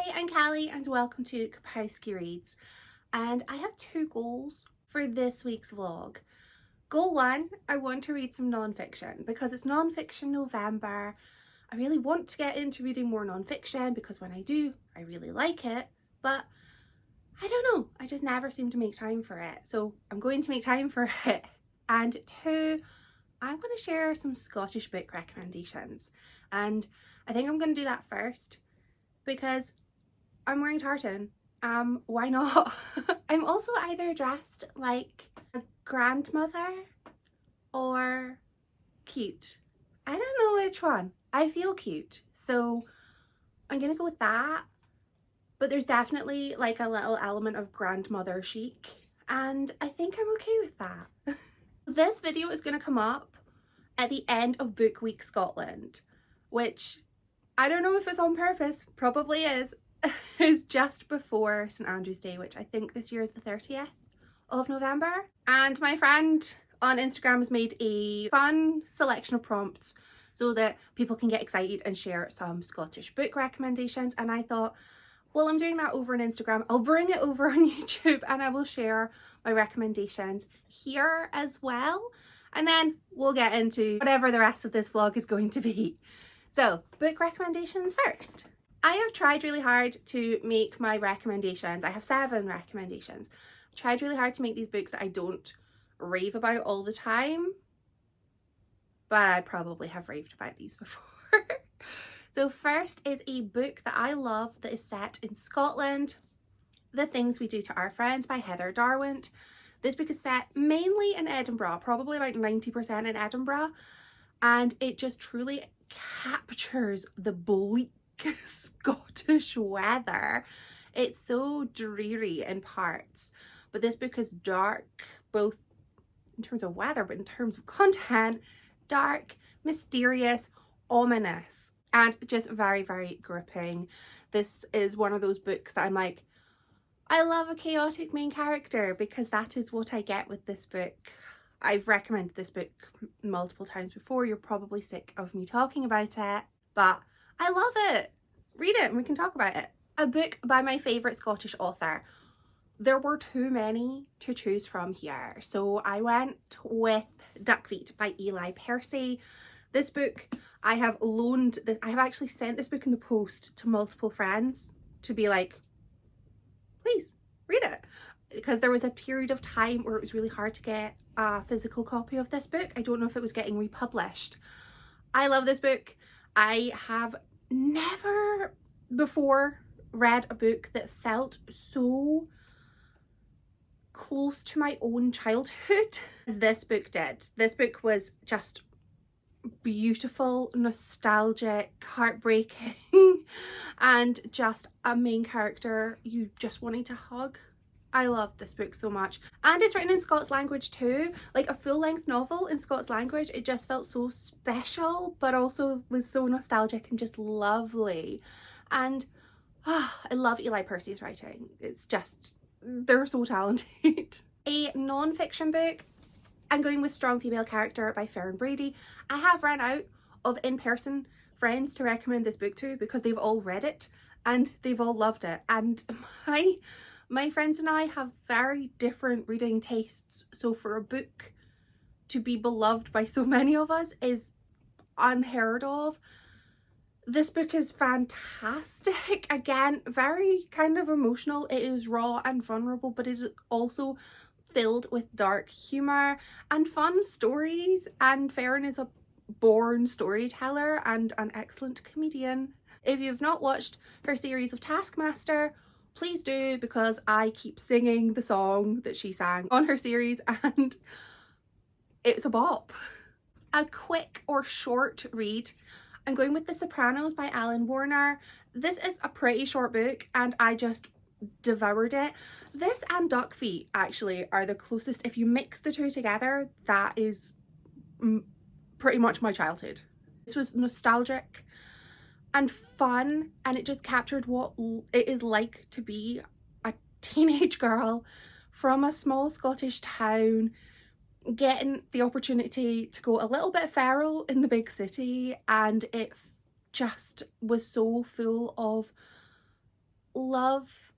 Hi, I'm Callie and welcome to Kapowski Reads, and I have two goals for this week's vlog. Goal one, I want to read some non-fiction because it's non-fiction November. I really want to get into reading more non-fiction because when I do, I really like it, but I don't know, I just never seem to make time for it. So I'm going to make time for it. And two, I'm going to share some Scottish book recommendations, and I think I'm going to do that first because I'm wearing tartan. Why not? I'm also either dressed like a grandmother or cute. I don't know which one. I feel cute, so I'm gonna go with that. But there's definitely like a little element of grandmother chic, and I think I'm okay with that. This video is gonna come up at the end of Book Week Scotland, which I don't know if it's on purpose, probably is. Is just before St Andrew's Day, which I think this year is the 30th of November. And my friend on Instagram has made a fun selection of prompts so that people can get excited and share some Scottish book recommendations. And I thought, well, I'm doing that over on Instagram, I'll bring it over on YouTube and I will share my recommendations here as well. And then we'll get into whatever the rest of this vlog is going to be. So, book recommendations first. I have tried really hard to make my recommendations. I have 7 recommendations. I tried really hard to make these books that I don't rave about all the time, but I probably have raved about these before. So first is a book that I love that is set in Scotland, The Things We Do to Our Friends by Heather Darwent. This book is set mainly in Edinburgh, probably about 90% in Edinburgh, and it just truly captures the bleak Scottish weather. It's so dreary in parts, but this book is dark, both in terms of weather, but in terms of content, dark, mysterious, ominous, and just very, very gripping. This is one of those books that I'm like, I love a chaotic main character because that is what I get with this book. I've recommended this book multiple times before. You're probably sick of me talking about it, but I love it. Read it and we can talk about it. A book by my favourite Scottish author. There were too many to choose from here, so I went with Duckfeet by Eli Percy. This book I have I have actually sent this book in the post to multiple friends to be like, please read it, because there was a period of time where it was really hard to get a physical copy of this book. I don't know if it was getting republished. I love this book. I have never before read a book that felt so close to my own childhood as this book did. This book was just beautiful, nostalgic, heartbreaking, and just a main character you just wanted to hug. I love this book so much, and it's written in Scots language too, like a full-length novel in Scots language. It just felt so special, but also was so nostalgic and just lovely. And I love Eli Percy's writing. It's just, they're so talented. A non-fiction book, I'm going with Strong Female Character by Farron Brady. I have run out of in-person friends to recommend this book to because they've all read it and they've all loved it, and my friends and I have very different reading tastes, so for a book to be beloved by so many of us is unheard of. This book is fantastic. Again, very kind of emotional. It is raw and vulnerable, but it is also filled with dark humour and fun stories, and Farron is a born storyteller and an excellent comedian. If you've not watched her series of Taskmaster, please do, because I keep singing the song that she sang on her series and it's a bop. A quick or short read, I'm going with The Sopranos by Alan Warner. This is a pretty short book and I just devoured it. This and Duckfeet actually are the closest. If you mix the two together, that is pretty much my childhood. This was nostalgic and fun, and it just captured what it is like to be a teenage girl from a small Scottish town getting the opportunity to go a little bit feral in the big city, and it just was so full of love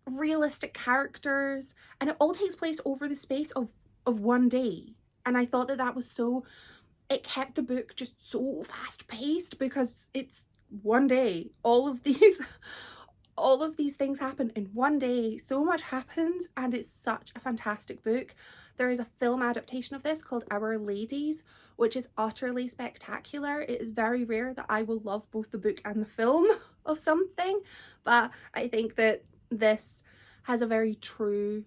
realistic characters, and it all takes place over the space of one day. And I thought that that was so, it kept the book just so fast paced because it's one day. All of these things happen in one day. So much happens, and it's such a fantastic book. There is a film adaptation of this called Our Ladies, which is utterly spectacular. It is very rare that I will love both the book and the film of something, but I think that this has a very true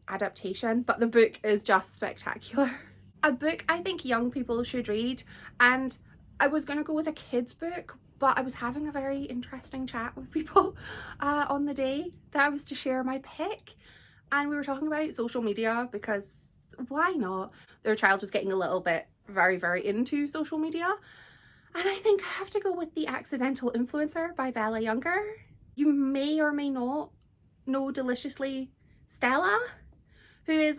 adaptation, but the book is just spectacular. A book I think young people should read, and I was going to go with a kid's book, but I was having a very interesting chat with people on the day that I was to share my pick, and we were talking about social media because why not? Their child was getting a little bit very into social media, and I think I have to go with The Accidental Influencer by Bella Younger. You may or may not know Deliciously Stella, who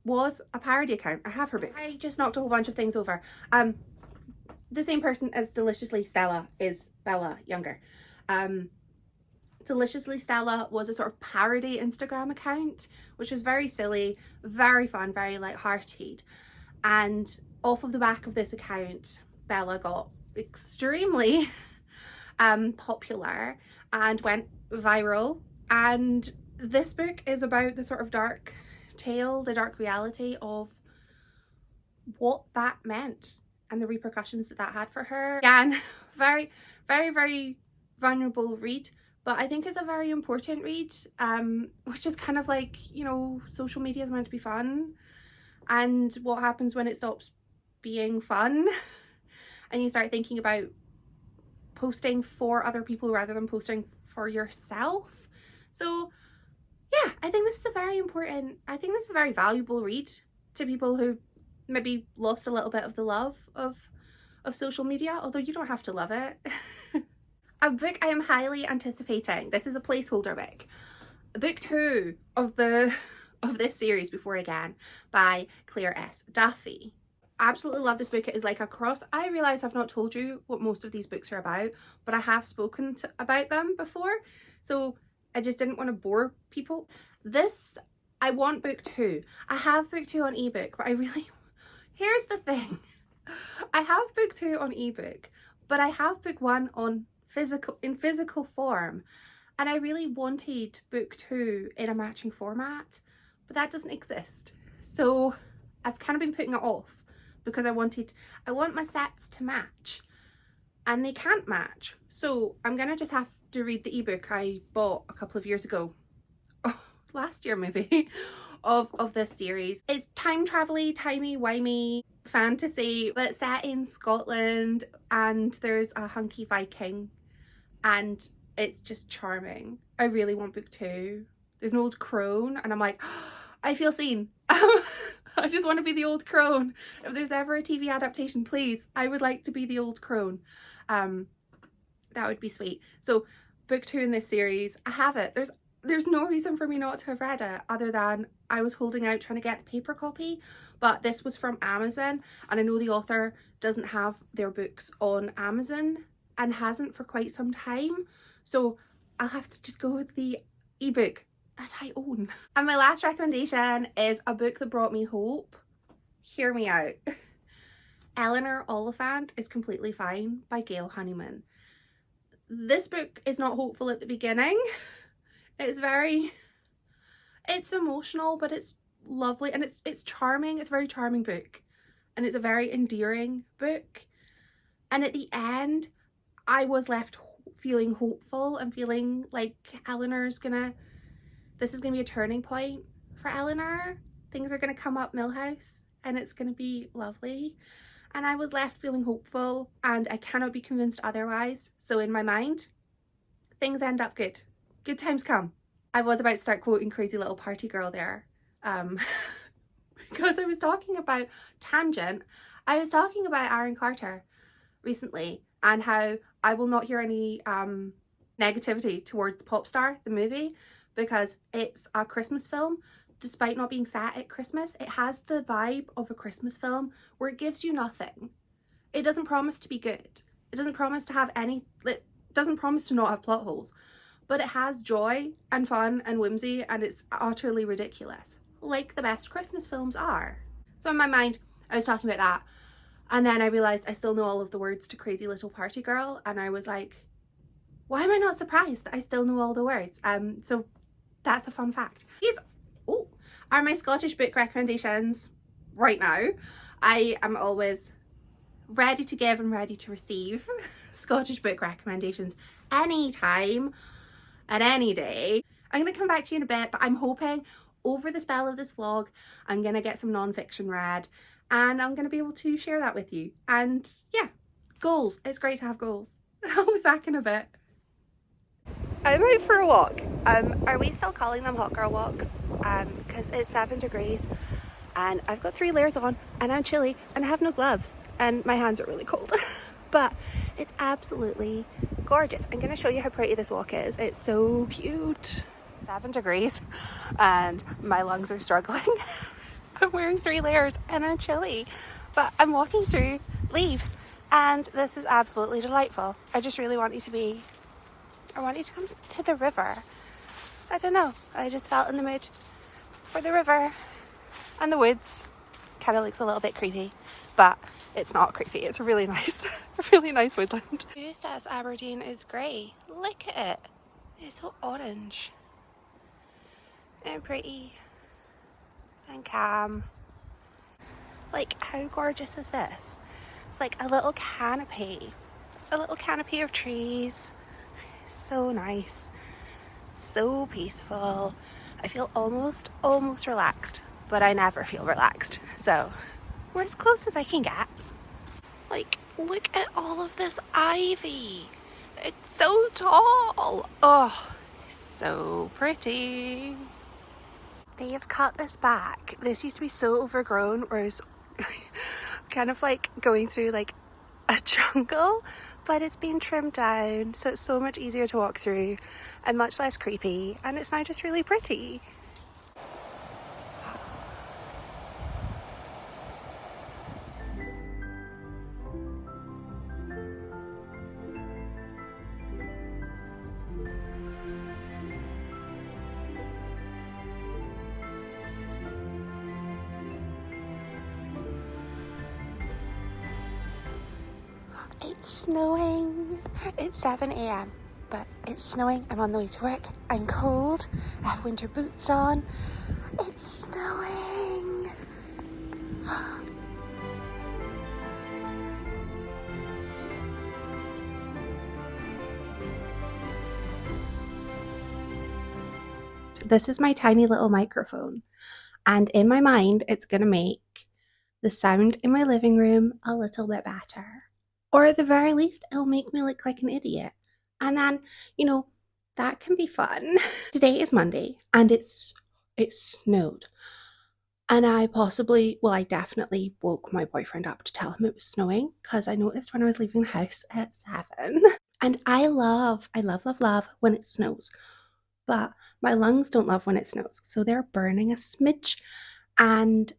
was a parody account. I have her book. I just knocked a whole bunch of things over. The same person as Deliciously Stella is Bella Younger. Deliciously Stella was a sort of parody Instagram account, which was very silly, very fun, very light-hearted. And off of the back of this account, Bella got extremely popular and went viral. And this book is about the sort of dark tale, the dark reality of what that meant and the repercussions that that had for her. Again, very vulnerable read, but I think it's a very important read, which is kind of like, you know, social media is meant to be fun, and what happens when it stops being fun and you start thinking about posting for other people rather than posting for yourself. So yeah, I think this is a very valuable read to people who maybe lost a little bit of the love of social media, although you don't have to love it. A book I am highly anticipating. This is a placeholder book. Book 2 of this series, Before Again, by Claire S. Duffy. I absolutely love this book. It is like a cross. I realise I've not told you what most of these books are about, but I have spoken about them before, so I just didn't want to bore people. I want book 2. I have book 2 on ebook, but here's the thing. I have book 2 on ebook, but I have book 1 in physical form, and I really wanted book 2 in a matching format, but that doesn't exist. So I've kind of been putting it off because I want my sets to match, and they can't match. So I'm gonna just have to read the ebook I bought a couple of years ago, last year maybe, of this series. It's time travel-y, timey-wimey fantasy, but it's set in Scotland, and there's a hunky Viking, and it's just charming. I really want book 2. There's an old crone, and I'm like, I feel seen. I just want to be the old crone. If there's ever a TV adaptation, please, I would like to be the old crone. That would be sweet. So book 2 in this series, I have it. There's no reason for me not to have read it other than I was holding out trying to get the paper copy, but this was from Amazon, and I know the author doesn't have their books on Amazon and hasn't for quite some time, so I'll have to just go with the ebook that I own. And my last recommendation is a book that brought me hope. Hear me out. Eleanor Oliphant is Completely Fine by Gail Honeyman. This book is not hopeful at the beginning. It's emotional, but it's lovely, and it's charming. It's a very charming book, and it's a very endearing book. And at the end, I was left feeling hopeful and feeling like this is gonna be a turning point for Eleanor. Things are gonna come up Millhouse, and it's gonna be lovely. And I was left feeling hopeful, and I cannot be convinced otherwise. So in my mind, things end up good. Good times come. I was about to start quoting Crazy Little Party Girl there, because I was talking about Tangent. I was talking about Aaron Carter recently, and how I will not hear any negativity towards Popstar, the movie, because it's a Christmas film. Despite not being set at Christmas, it has the vibe of a Christmas film where it gives you nothing. It doesn't promise to be good. It doesn't promise to have it doesn't promise to not have plot holes, but it has joy and fun and whimsy, and it's utterly ridiculous, like the best Christmas films are. So in my mind, I was talking about that, and then I realised I still know all of the words to Crazy Little Party Girl, and I was like, why am I not surprised that I still know all the words? So that's a fun fact. These are my Scottish book recommendations right now. I am always ready to give and ready to receive Scottish book recommendations anytime and any day. I'm going to come back to you in a bit, but I'm hoping over the spell of this vlog, I'm going to get some non-fiction read and I'm going to be able to share that with you. And yeah, goals. It's great to have goals. I'll be back in a bit. I'm out for a walk. Are we still calling them hot girl walks? Because it's 7 degrees and I've got 3 layers on and I'm chilly and I have no gloves and my hands are really cold. But it's absolutely gorgeous. I'm going to show you how pretty this walk is. It's so cute. 7 degrees and my lungs are struggling. I'm wearing 3 layers and I'm chilly, but I'm walking through leaves and this is absolutely delightful. I just really want you to come to the river. I don't know, I just felt in the mood for the river and the woods. Kind of looks a little bit creepy, but it's not creepy. It's a really nice woodland. Who says Aberdeen is grey? Look at it. It's so orange and pretty and calm. Like, how gorgeous is this? It's like a little canopy of trees. So nice, so peaceful. I feel almost relaxed, but I never feel relaxed. So we're as close as I can get. Like, look at all of this ivy. It's so tall. Oh, so pretty. They have cut this back. This used to be so overgrown, whereas kind of like going through like a jungle, but it's been trimmed down, so it's so much easier to walk through and much less creepy, and it's now just really pretty. It's snowing. It's 7 a.m. but it's snowing. I'm on the way to work. I'm cold. I have winter boots on. It's snowing. This is my tiny little microphone, and in my mind it's going to make the sound in my living room a little bit better. Or at the very least, it'll make me look like an idiot. And then, that can be fun. Today is Monday and it snowed. And I definitely woke my boyfriend up to tell him it was snowing because I noticed when I was leaving the house at 7. And I love when it snows. But my lungs don't love when it snows. So they're burning a smidge. And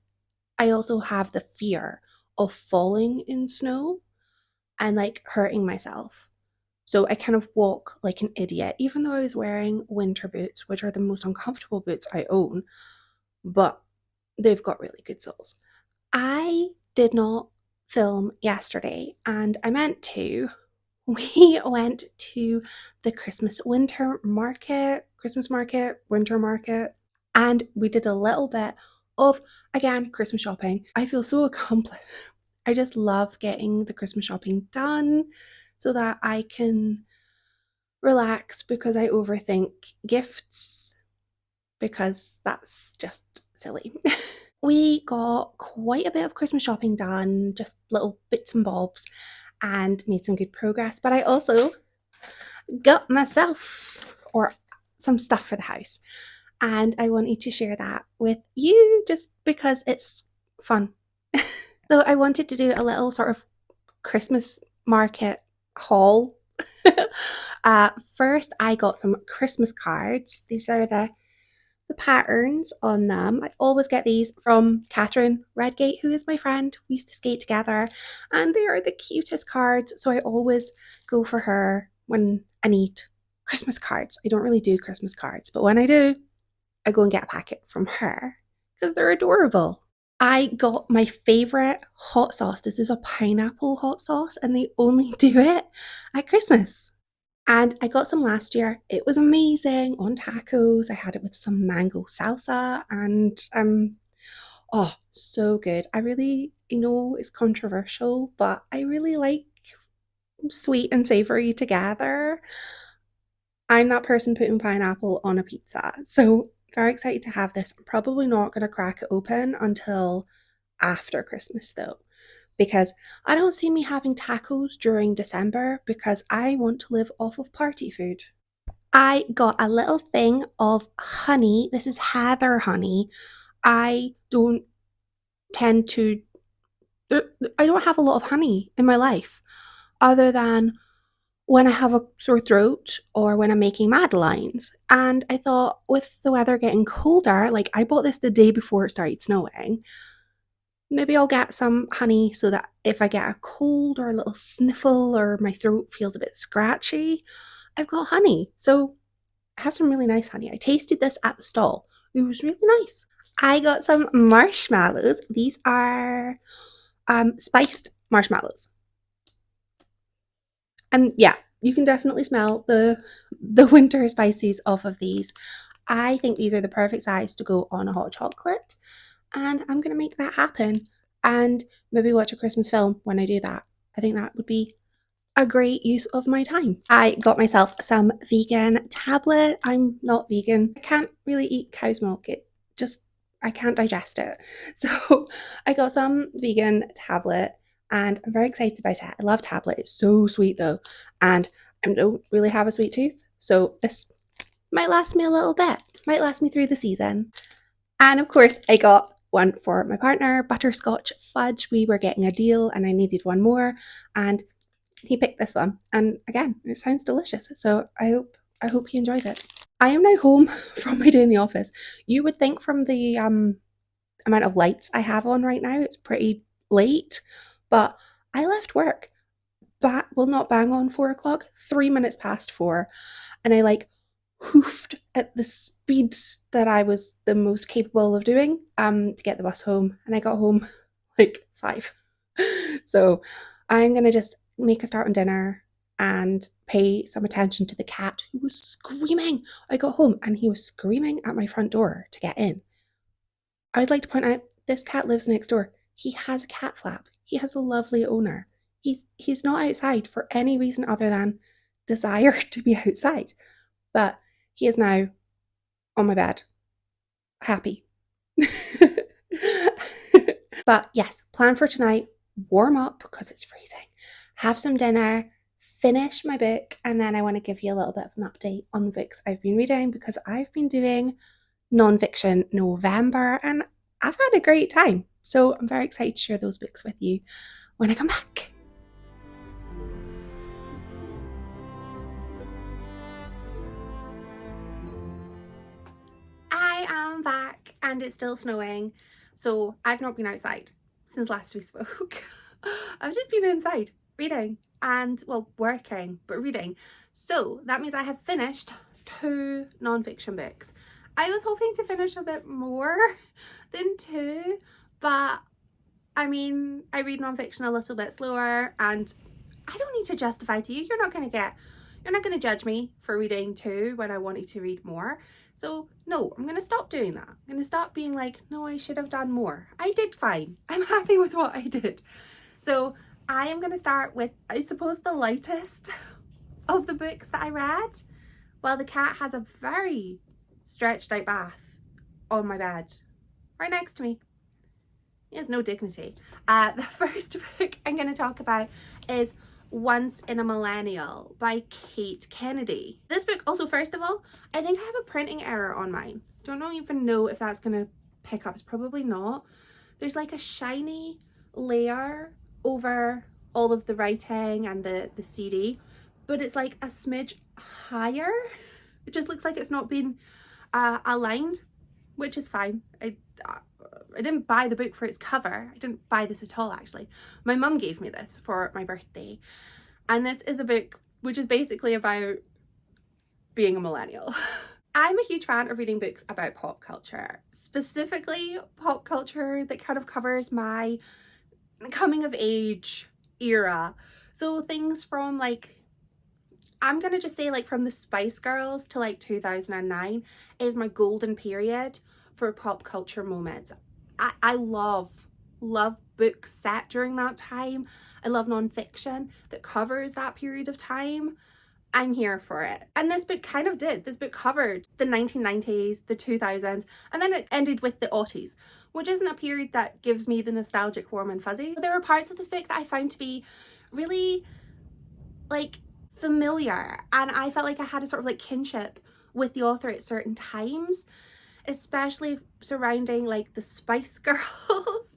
I also have the fear of falling in snow and like hurting myself. So I kind of walk like an idiot, even though I was wearing winter boots, which are the most uncomfortable boots I own, but they've got really good soles. I did not film yesterday and I meant to. We went to the Christmas winter market, and we did a little bit of, again, Christmas shopping. I feel so accomplished. I just love getting the Christmas shopping done so that I can relax because I overthink gifts because that's just silly. We got quite a bit of Christmas shopping done, just little bits and bobs, and made some good progress. But I also got myself some stuff for the house, and I wanted to share that with you just because it's fun. So I wanted to do a little sort of Christmas market haul. First, I got some Christmas cards. These are the patterns on them. I always get these from Catherine Redgate, who is my friend. We used to skate together, and they are the cutest cards. So I always go for her when I need Christmas cards. I don't really do Christmas cards, but when I do, I go and get a packet from her because they're adorable. I got my favourite hot sauce. This is a pineapple hot sauce, and they only do it at Christmas. And I got some last year. It was amazing on tacos. I had it with some mango salsa, and oh, so good. I know it's controversial, but I really like sweet and savory together. I'm that person putting pineapple on a pizza. So very excited to have this. I'm probably not going to crack it open until after Christmas though, because I don't see me having tacos during December because I want to live off of party food. I got a little thing of honey. This is heather honey. I don't tend to, I don't have a lot of honey in my life other than when I have a sore throat or when I'm making madeleines. And I thought with the weather getting colder, like I bought this the day before it started snowing, maybe I'll get some honey so that if I get a cold or a little sniffle or my throat feels a bit scratchy, I've got honey. So I have some really nice honey. I tasted this at the stall. It was really nice. I got some marshmallows. These are spiced marshmallows. And yeah, you can definitely smell the winter spices off of these. I think these are the perfect size to go on a hot chocolate, and I'm going to make that happen and maybe watch a Christmas film when I do that. I think that would be a great use of my time. I got myself some vegan tablet. I'm not vegan. I can't really eat cow's milk. I can't digest it. So I got some vegan tablet and I'm very excited about it. I love tablet. It's so sweet though. And I don't really have a sweet tooth. So this might last me a little bit, might last me through the season. And of course, I got one for my partner, butterscotch fudge. We were getting a deal and I needed one more. And he picked this one. And again, it sounds delicious. So I hope he enjoys it. I am now home from my day in the office. You would think from the amount of lights I have on right now, it's pretty late. But I left work not bang on 4 o'clock, 3 minutes past 4. And I like hoofed at the speed that I was the most capable of doing to get the bus home. And I got home like 5. So I'm gonna just make a start on dinner and pay some attention to the cat who was screaming. I got home and he was screaming at my front door to get in. I'd like to point out this cat lives next door. He has a cat flap. He has a lovely owner. He's not outside for any reason other than desire to be outside. But he is now on my bed, happy. But yes, plan for tonight, warm up because it's freezing, have some dinner, finish my book, and then I want to give you a little bit of an update on the books I've been reading because I've been doing nonfiction November and I've had a great time. So I'm very excited to share those books with you when I come back. I am back and it's still snowing, so I've not been outside since last we spoke. I've just been inside reading and, well, working, but reading. So that means I have finished 2 non-fiction books. I was hoping to finish a bit more than 2, but I mean, I read non-fiction a little bit slower and I don't need to justify to you. You're not going to judge me for reading 2 when I wanted to read more. So no, I'm going to stop doing that. I'm going to stop being like, no, I should have done more. I did fine. I'm happy with what I did. So I am going to start with, I suppose, the lightest of the books that I read. Well, the cat has a very stretched out bath on my bed, right next to me. He has no dignity. The first book I'm going to talk about is Once in a Millennial by Kate Kennedy. This book, also, first of all, I think I have a printing error on mine. Don't even know if that's going to pick up. It's probably not. There's like a shiny layer over all of the writing and the CD, but it's like a smidge higher. It just looks like it's not been aligned, which is fine. I didn't buy the book for its cover. I didn't buy this at all, actually. My mum gave me this for my birthday. And this is a book which is basically about being a millennial. I'm a huge fan of reading books about pop culture, specifically pop culture that kind of covers my coming of age era. So things from like, I'm gonna just say like from the Spice Girls to like 2009 is my golden period for pop culture moments. I love books set during that time. I love non-fiction that covers that period of time. I'm here for it. And this book kind of did. This book covered the 1990s, the 2000s, and then it ended with the aughties, which isn't a period that gives me the nostalgic warm and fuzzy. There were parts of this book that I found to be really like familiar, and I felt like I had a sort of like kinship with the author at certain times, especially surrounding like the Spice Girls.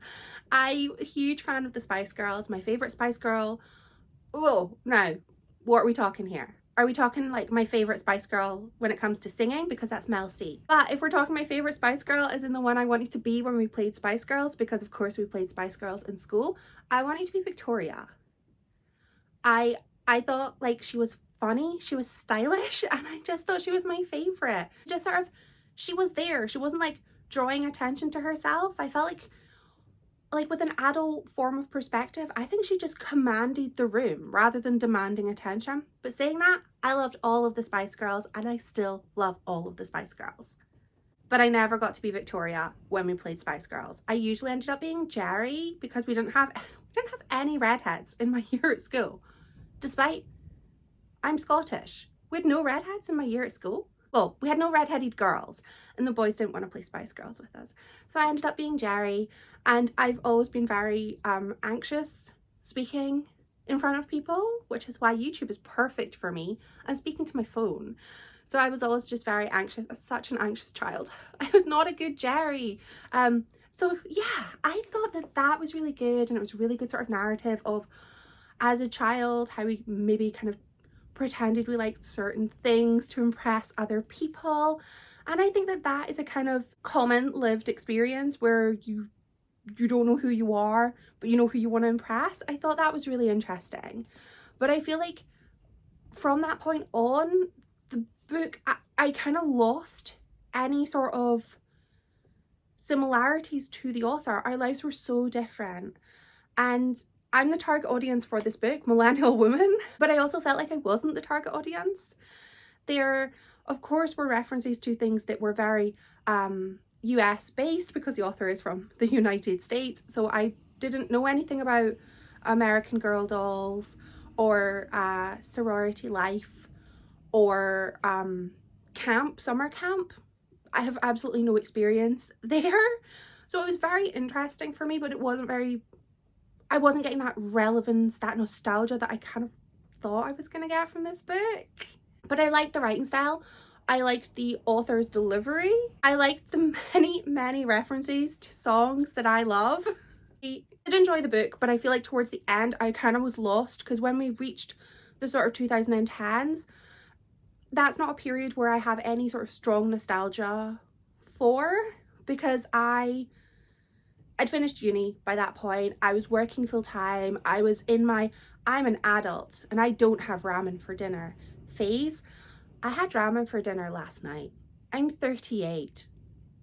I'm a huge fan of the Spice Girls. My favorite Spice Girl. Oh, now, what are we talking here? Are we talking like my favorite Spice Girl when it comes to singing? Because that's Mel C. But if we're talking my favorite Spice Girl as in the one I wanted to be when we played Spice Girls, because of course we played Spice Girls in school, I wanted to be Victoria. I thought like she was funny, she was stylish, and I just thought she was my favorite. Just sort of, she was there. She wasn't like drawing attention to herself. I felt like with an adult form of perspective, I think she just commanded the room rather than demanding attention. But saying that, I loved all of the Spice Girls, and I still love all of the Spice Girls. But I never got to be Victoria when we played Spice Girls. I usually ended up being Jerry because we didn't have any redheads in my year at school. Despite I'm Scottish. We had no redheads in my year at school. Well, we had no redheaded girls, and the boys didn't want to play Spice Girls with us. So I ended up being Jerry, and I've always been very anxious speaking in front of people, which is why YouTube is perfect for me. I'm speaking to my phone. So I was always just very anxious, such an anxious child. I was not a good Jerry. So yeah, I thought that that was really good, and it was a really good sort of narrative of, as a child, how we maybe kind of pretended we liked certain things to impress other people. And I think that that is a kind of common lived experience where you don't know who you are, but you know who you want to impress. I thought that was really interesting. But I feel like from that point on, the book, I kind of lost any sort of similarities to the author. Our lives were so different. And I'm the target audience for this book, millennial woman, but I also felt like I wasn't the target audience. There, of course, were references to things that were very US based because the author is from the United States. So I didn't know anything about American Girl dolls or sorority life or summer camp. I have absolutely no experience there. So it was very interesting for me, but I wasn't getting that relevance, that nostalgia that I kind of thought I was going to get from this book. But I liked the writing style. I liked the author's delivery. I liked the many references to songs that I love. I did enjoy the book, but I feel like towards the end I kind of was lost, because when we reached the sort of 2010s, that's not a period where I have any sort of strong nostalgia for, because I'd finished uni by that point. I was working full time. I was in my I'm an adult and I don't have ramen for dinner phase. I had ramen for dinner last night. I'm 38.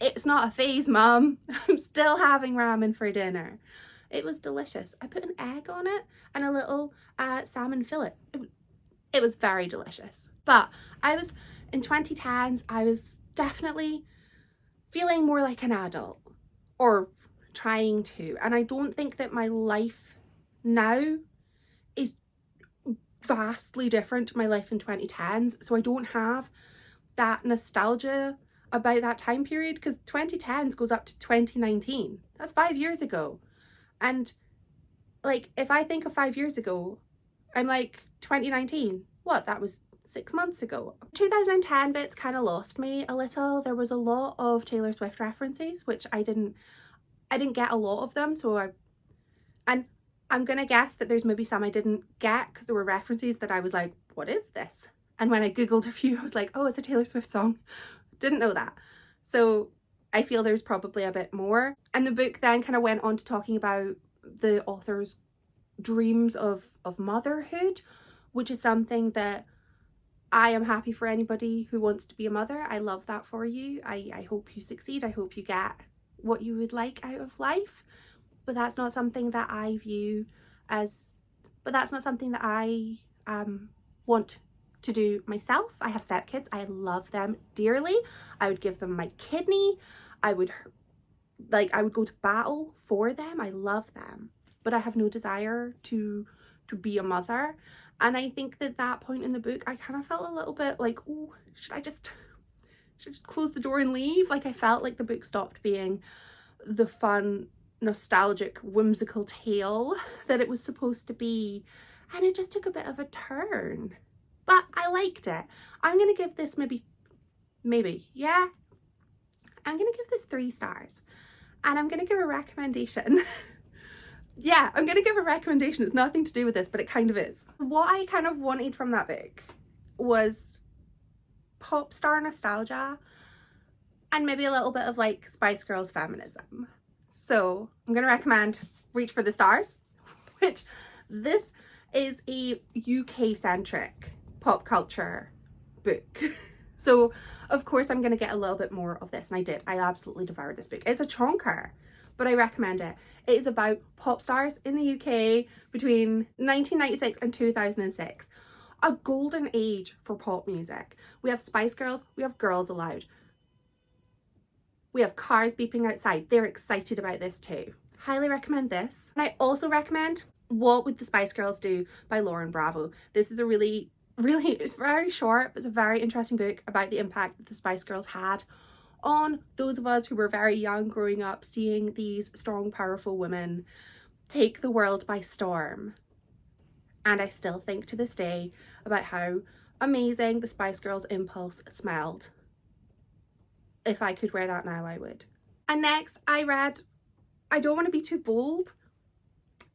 It's not a phase, Mum. I'm still having ramen for dinner. It was delicious. I put an egg on it and a little salmon fillet. It was very delicious. But in 2010s, I was definitely feeling more like an adult, or trying to. And I don't think that my life now is vastly different to my life in 2010s. So I don't have that nostalgia about that time period, because 2010s goes up to 2019. That's 5 years ago. And like, if I think of 5 years ago, I'm like, 2019, what? That was 6 months ago. 2010 bits kind of lost me a little. There was a lot of Taylor Swift references, which I didn't get a lot of them. And I'm gonna guess that there's maybe some I didn't get because there were references that I was like, what is this? And when I googled a few, I was like, oh, it's a Taylor Swift song. Didn't know that. So I feel there's probably a bit more. And the book then kind of went on to talking about the author's dreams of motherhood, which is something that I am happy for anybody who wants to be a mother. I love that for you. I hope you succeed. I hope you get what you would like out of life. But that's not something that I view as, but that's not something that I want to do myself. I have stepkids. I love them dearly. I would give them my kidney. I would go to battle for them. I love them. But I have no desire to be a mother. And I think that point in the book, I kind of felt a little bit like, oh, should I just close the door and leave? Like, I felt like the book stopped being the fun, nostalgic, whimsical tale that it was supposed to be. And it just took a bit of a turn. But I liked it. I'm going to give this yeah. I'm going to give this 3 stars. And I'm going to give a recommendation. Yeah, I'm going to give a recommendation. It's nothing to do with this, but it kind of is. What I kind of wanted from that book was pop star nostalgia and maybe a little bit of like Spice Girls feminism. So I'm going to recommend Reach for the Stars, which this is a UK-centric pop culture book. So of course I'm going to get a little bit more of this, and I did. I absolutely devoured this book. It's a chonker, but I recommend it. It is about pop stars in the UK between 1996 and 2006. A golden age for pop music. We have Spice Girls, we have Girls Aloud. We have cars beeping outside. They're excited about this too. Highly recommend this. And I also recommend What Would the Spice Girls Do by Lauren Bravo. This is a really, it's very short, but it's a very interesting book about the impact that the Spice Girls had on those of us who were very young growing up, seeing these strong, powerful women take the world by storm. And I still think to this day about how amazing the Spice Girls Impulse smelled. If I could wear that now, I would. And next I read, I don't want to be too bold,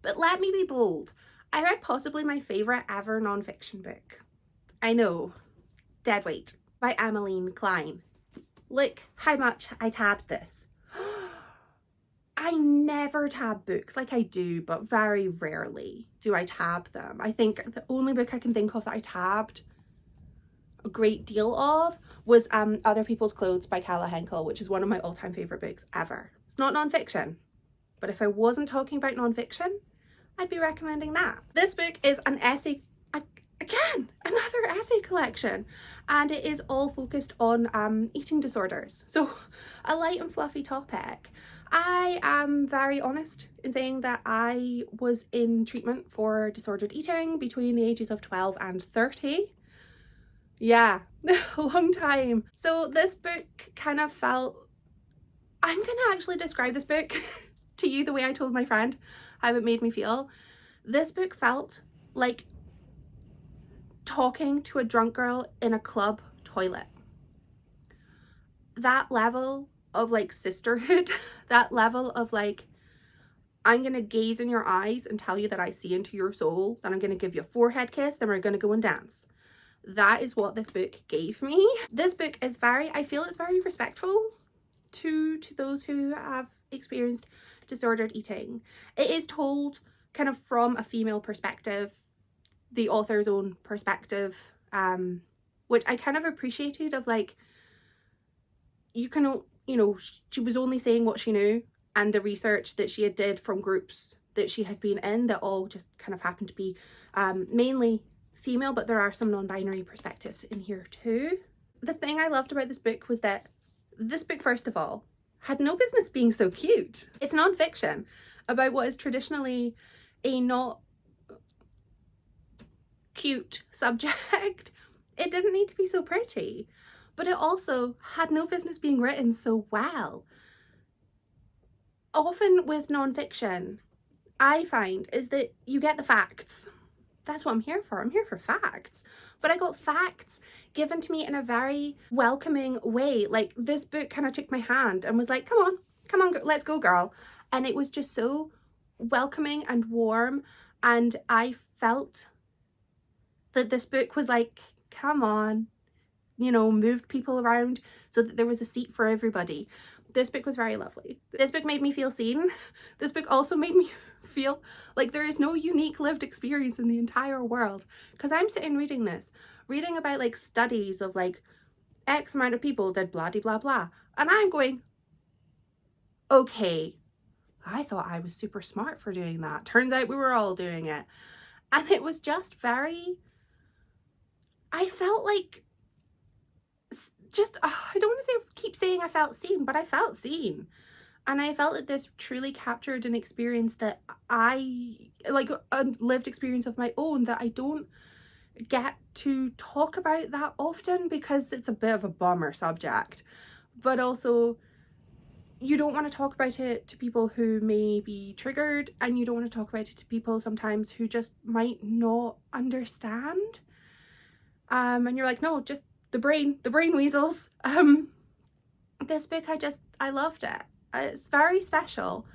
but let me be bold. I read possibly my favourite ever non-fiction book. I know, Deadweight by Emmeline Klein. Look how much I tabbed this. I never tab books, like I do, but very rarely do I tab them. I think the only book I can think of that I tabbed a great deal of was Other People's Clothes by Kala Henkel, which is one of my all-time favourite books ever. It's not non-fiction, but if I wasn't talking about non-fiction, I'd be recommending that. This book is an essay, again, another essay collection, and it is all focused on eating disorders. So a light and fluffy topic. I am very honest in saying that I was in treatment for disordered eating between the ages of 12 and 30. Yeah, a long time. So this book kind of felt, I'm gonna actually describe this book to you the way I told my friend how it made me feel. This book felt like talking to a drunk girl in a club toilet. That level of like sisterhood, that level of like, I'm gonna gaze in your eyes and tell you that I see into your soul, then I'm gonna give you a forehead kiss, then we're gonna go and dance. That is what this book gave me. This book is I feel it's very respectful to those who have experienced disordered eating. It is told kind of from a female perspective, the author's own perspective, which I kind of appreciated, of like, you know, she was only saying what she knew, and the research that she had did from groups that she had been in that all just kind of happened to be mainly female, but there are some non-binary perspectives in here too. The thing I loved about this book was that this book, first of all, had no business being so cute. It's non-fiction about what is traditionally a not cute subject. It didn't need to be so pretty, but it also had no business being written so well. Often with non-fiction, I find, is that you get the facts. That's what I'm here for. I'm here for facts. But I got facts given to me in a very welcoming way. Like, this book kind of took my hand and was like, come on, let's go, girl. And it was just so welcoming and warm. And I felt that this book was like, come on, you know, moved people around so that there was a seat for everybody. this book was very lovely. This book made me feel seen. This book also made me feel like there is no unique lived experience in the entire world, because I'm sitting reading this, reading about like studies of like X amount of people did blah de blah blah, and I'm going, okay, I thought I was super smart for doing that. Turns out we were all doing it. And it was just very, I felt like, just, I don't want to say, keep saying I felt seen, but I felt seen. And I felt that this truly captured an experience that like a lived experience of my own that I don't get to talk about that often, because it's a bit of a bummer subject. But also, you don't want to talk about it to people who may be triggered, and you don't want to talk about it to people sometimes who just might not understand. And you're like, no, just the brain weasels. This book, I loved it. It's very special.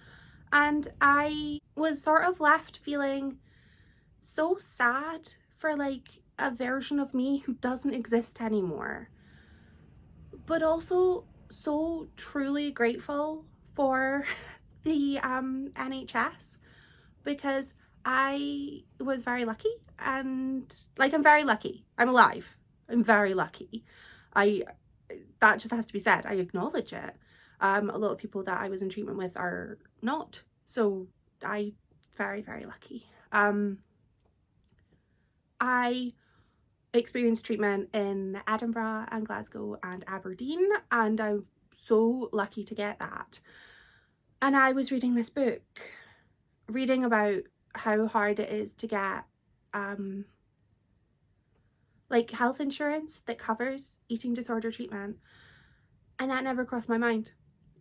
And I was sort of left feeling so sad for like a version of me who doesn't exist anymore. But also so truly grateful for the NHS, because I was very lucky, and like I'm very lucky. I'm alive. I'm very lucky. That just has to be said. I acknowledge it. A lot of people that I was in treatment with are not. So I very, very lucky. I experienced treatment in Edinburgh and Glasgow and Aberdeen, and I'm so lucky to get that. And I was reading this book, reading about how hard it is to get like health insurance that covers eating disorder treatment, and that never crossed my mind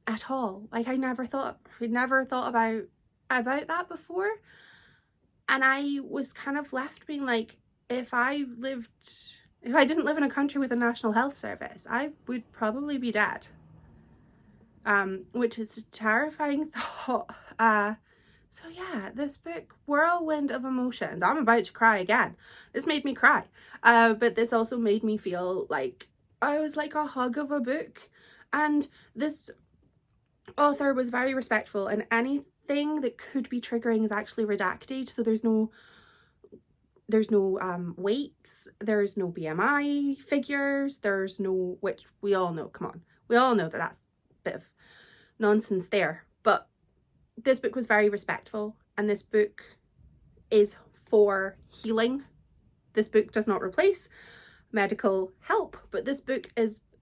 at all. Like I'd never thought about that before, and I was kind of left being like, if I didn't live in a country with a national health service, I would probably be dead. Which is a terrifying thought. So yeah, this book, whirlwind of emotions. I'm about to cry again. This made me cry. But this also made me feel like I was like a hug of a book. And this author was very respectful, and anything that could be triggering is actually redacted. So there's no weights, there's no BMI figures, there's no, which we all know, come on, we all know that that's a bit of nonsense there. But this book was very respectful, and this book is for healing. This book does not replace medical help, but this book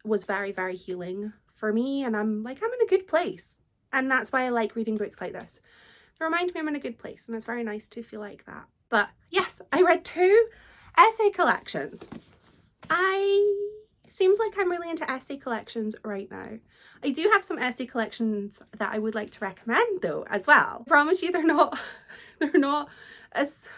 was very, very healing for me, and I'm in a good place. And that's why I like reading books like this. They remind me I'm in a good place, and it's very nice to feel like that. But yes, I read 2 essay collections. Seems like I'm really into essay collections right now. I do have some essay collections that I would like to recommend though as well. I promise you they're not as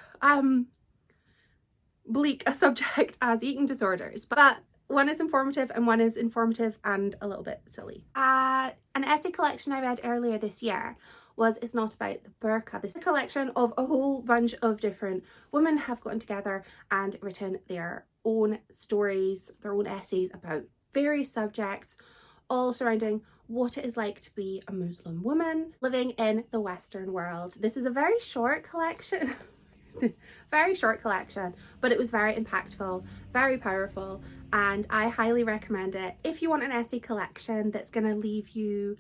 bleak a subject as eating disorders, but one is informative and one is informative and a little bit silly. An essay collection I read earlier this year was It's Not About the Burqa. This is a collection of a whole bunch of different women have gotten together and written their own stories, their own essays about various subjects, all surrounding what it is like to be a Muslim woman living in the Western world. This is a very short collection, very short collection, but it was very impactful, very powerful, and I highly recommend it if you want an essay collection that's going to leave you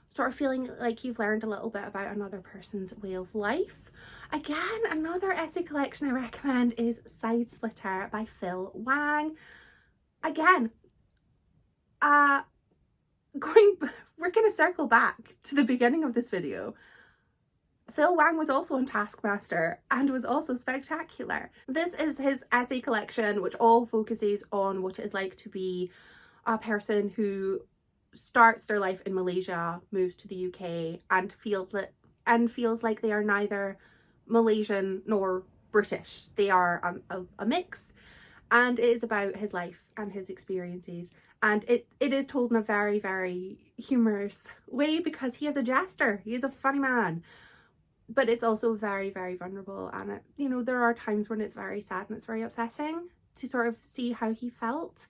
sort of feeling like you've learned a little bit about another person's way of life. Again, another essay collection I recommend is Side Splitter by Phil Wang. Again, we're going to circle back to the beginning of this video. Phil Wang was also on Taskmaster and was also spectacular. This is his essay collection, which all focuses on what it is like to be a person who starts their life in Malaysia, moves to the UK, and feels like they are neither Malaysian nor British. They are a mix, and it is about his life and his experiences, and it is told in a very, very humorous way because he is a jester. He is a funny man, but it's also very, very vulnerable, and there are times when it's very sad and it's very upsetting to sort of see how he felt.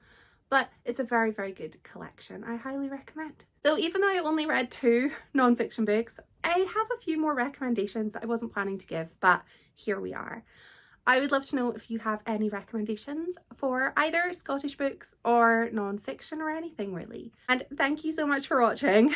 but it's a very, very good collection. I highly recommend. So even though I only read 2 non-fiction books, I have a few more recommendations that I wasn't planning to give, but here we are. I would love to know if you have any recommendations for either Scottish books or non-fiction or anything really. And thank you so much for watching.